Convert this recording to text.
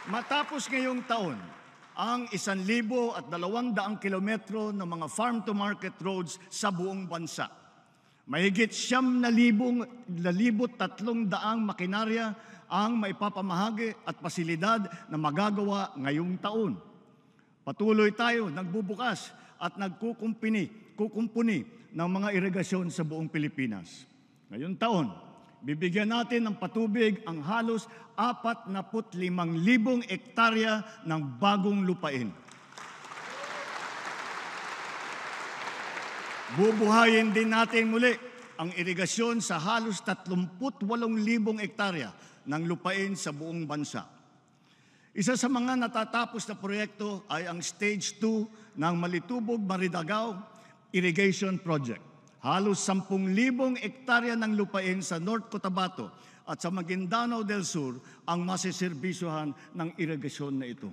Matapos ngayong taon, ang 1,200 kilometro ng mga farm-to-market roads sa buong bansa. Mahigit 9,300 makinarya ang maipapamahagi at pasilidad na magagawa ngayong taon. Patuloy tayo nagbubukas at kukumpuni ng mga irigasyon sa buong Pilipinas. Ngayong taon, bibigyan natin ng patubig ang halos 45,000 hektarya ng bagong lupain. Bubuhayin din natin muli ang irigasyon sa halos 38,000 hektarya ng lupain sa buong bansa. Isa sa mga natatapos na proyekto ay ang Stage 2 ng Malitubog-Maridagao Irrigation Project. Halos 10,000 hektarya ng lupain sa North Cotabato at sa Maguindanao del Sur ang masiserbisyuhan ng irigasyon na ito.